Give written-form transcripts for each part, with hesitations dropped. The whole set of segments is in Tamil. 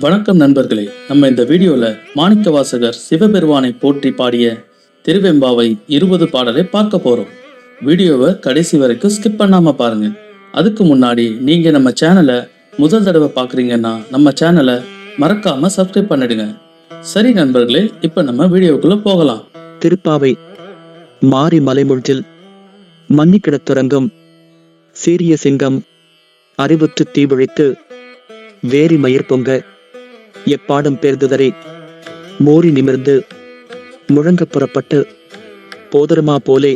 வணக்கம் நண்பர்களே, நம்ம இந்த வீடியோல மாணிக்கவாசகர் சிவபெருமானை போற்றி பாடிய திருவெம்பாவை 20 பாடலை பார்க்க போறோம். வீடியோவை கடைசி வரைக்கும் ஸ்கிப் பண்ணாம பாருங்க. அதுக்கு முன்னாடி நீங்க நம்ம சேனலை முதல் தடவை பார்க்குறீங்கன்னா நம்ம சேனலை மறக்காம சப்ஸ்கிரைப் பண்ணிடுங்க. சரி நண்பர்களே, இப்ப நம்ம வீடியோக்குள்ள போகலாம். திருப்பாவை. மாரி மலைமுழ்கில் மன்னிக்கிடத் துறங்கும் சீரிய சிங்கம் அறிவுற்று தீவிழித்து வேரி மயிர் பொங்க எப்பாடும் பேர்ந்துதரை மோரி நிமிர்ந்து முழங்க புறப்பட்டு போதருமா போலே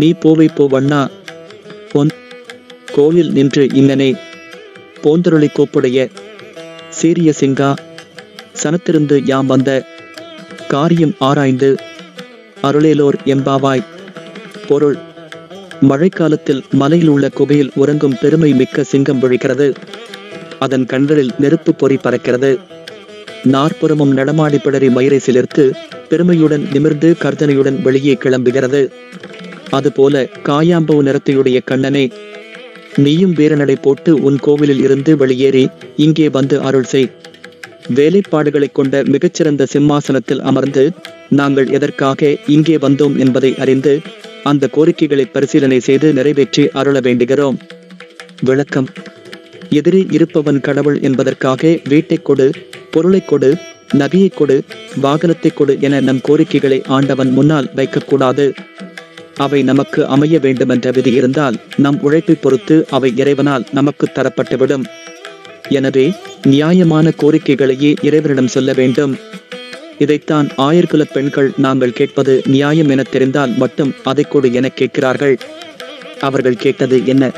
நீ போவை போவண்ணா பொன் கோயில் நின்று இங்கனே போந்தருளை கோப்புடைய சீரிய சிங்கா சனத்திருந்து யாம் வந்த காரியம் ஆராய்ந்து அருளேலோர் எம்பாவாய். பொருள்: மழைக்காலத்தில் மலையில் உள்ள குகையில் உறங்கும் பெருமை மிக்க சிங்கம் விழிக்கிறது. அதன் கண்களில் நெருப்பு பொறி பறக்கிறது. நாற்புறமும் நடமாடி பிடரி மயிரை சிலிர்த்து பெருமையுடன் நிமிர்ந்து கர்ஜனையுடன் வெளியே கிளம்புகிறது. அதுபோல காயாம்பூ நிறத்தையுடைய கண்ணனே, நீயும் வீரநடை போட்டு உன் கோவிலில் இருந்து வெளியேறி இங்கே வந்து அருள் செய். வேலைப்பாடுகளை கொண்ட மிகச்சிறந்த சிம்மாசனத்தில் அமர்ந்து நாங்கள் எதற்காக இங்கே வந்தோம் என்பதை அறிந்து அந்த கோரிக்கைகளை பரிசீலனை செய்து நிறைவேற்றி அருள வேண்டுகிறோம். விளக்கம்: எதிரே இருப்பவன் கடவுள் என்பதற்காக வீட்டை கொடு, பொருளை கொடு, நகையை கொடு, வாகனத்தை கொடு என நம் கோரிக்கைகளை ஆண்டவன் முன்னால் வைக்கக்கூடாது. அவை நமக்கு அமைய வேண்டுமென்ற விதி இருந்தால் நம் உழைப்பை பொறுத்து அவை இறைவனால் நமக்கு தரப்பட்டுவிடும். எனவே நியாயமான கோரிக்கைகளையே இறைவனிடம் சொல்ல வேண்டும். இதைத்தான் ஆயர்குல பெண்கள் நாங்கள் கேட்பது நியாயம் என தெரிந்தால் மட்டும் அதை கொடு என கேட்கிறார்கள். அவர்கள் கேட்டது என்ன?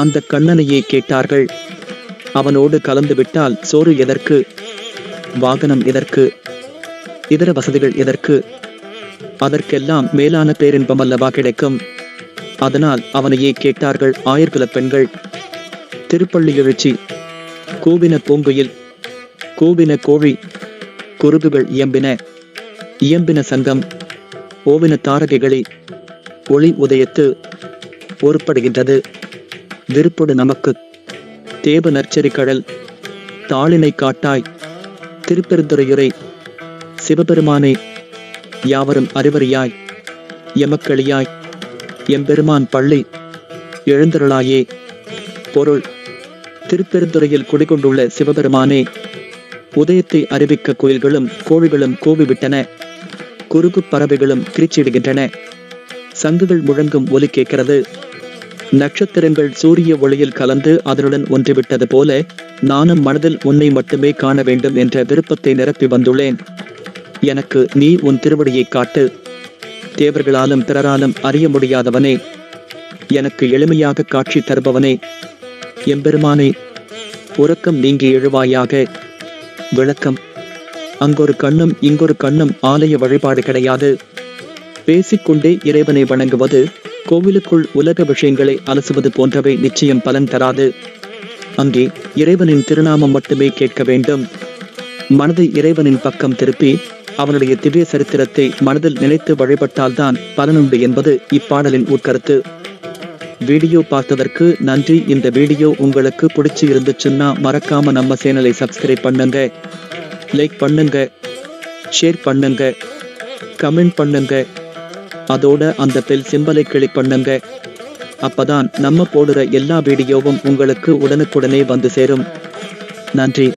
அந்த கண்ணனையே கேட்டார்கள். அவனோடு கலந்து விட்டால் சோறு எதற்கு, வாகனம் எதற்கு, இதர வசதிகள் எதற்கு? அதற்கெல்லாம் மேலான பேரின்பம் அல்லவா கிடைக்கும். அதனால் அவனையே கேட்டார்கள் ஆயர்குல பெண்கள். திருப்பள்ளி எழுச்சி. கூவின பூங்குயில், கூவின கோழி, குருகுகள் இயம்பின, இயம்பின சங்கம், ஓவின தாரகைகளி, ஒளி உதயத்து ஒருப்படுகின்றது. விருப்பொடு நமக்கு தேவ நற்செறி கடல் தாளினை காட்டாய். திருப்பெருந்துறையுரை சிவபெருமானை யாவரும் அறிவறியாய் எமக்களியாய் எம்பெருமான் பள்ளி எழுந்தருளாயே. பொருள்: திருப்பெருந்துறையில் குடிகொண்டுள்ள சிவபெருமானே, உதயத்தை அறிவிக்க குயில்களும் கோழிகளும் கூவிவிட்டன, குறுகு பறவைகளும் கிரிச்சிடுகின்றன, சங்குகள் முழங்கும் ஒலி கேட்கிறது, நட்சத்திரங்கள் சூரிய ஒளியில் கலந்து அதனுடன் ஒன்றிவிட்டது போல நானும் மனதில் உன்னை மட்டுமே காண வேண்டும் என்ற விருப்பத்தை நிரப்பி வந்துள்ளேன். எனக்கு நீ உன் திருவடியை காட்டு. தேவர்களாலும் பிறராலும் அறிய முடியாதவனே, எனக்கு எளிமையாக காட்சி தருபவனே, எம்பெருமானே, உறக்கம் நீங்கி எழுவாயாக. விளக்கம்: அங்கொரு கண்ணும் இங்கொரு கண்ணும் ஆலய வழிபாடு கிடையாது. பேசிக்கொண்டே இறைவனை வணங்குவது, கோவிலுக்குள் உலக விஷயங்களை அலசுவது போன்றவை நிச்சயம் பலன் தராது. அங்கே இறைவனின் திருநாமம் மட்டுமே கேட்க வேண்டும். மனதை இறைவனின் பக்கம் திருப்பி அவனுடைய திவ்ய சரித்திரத்தை மனதில் நினைத்து வழிபட்டால்தான் பலனுண்டு என்பது இப்பாடலின் உட்கருத்து. வீடியோ பார்த்ததற்கு நன்றி. இந்த வீடியோ உங்களுக்கு பிடிச்சி இருந்துச்சுன்னா மறக்காம நம்ம சேனலை சப்ஸ்கிரைப் பண்ணுங்க, லைக் பண்ணுங்க, ஷேர் பண்ணுங்க, கமெண்ட் பண்ணுங்க. அதோட அந்த பெல் சிம்பலை கிளிக் பண்ணுங்க. அப்பதான் நம்ம போடுற எல்லா வீடியோவும் உங்களுக்கு உடனுக்குடனே வந்து சேரும். நன்றி.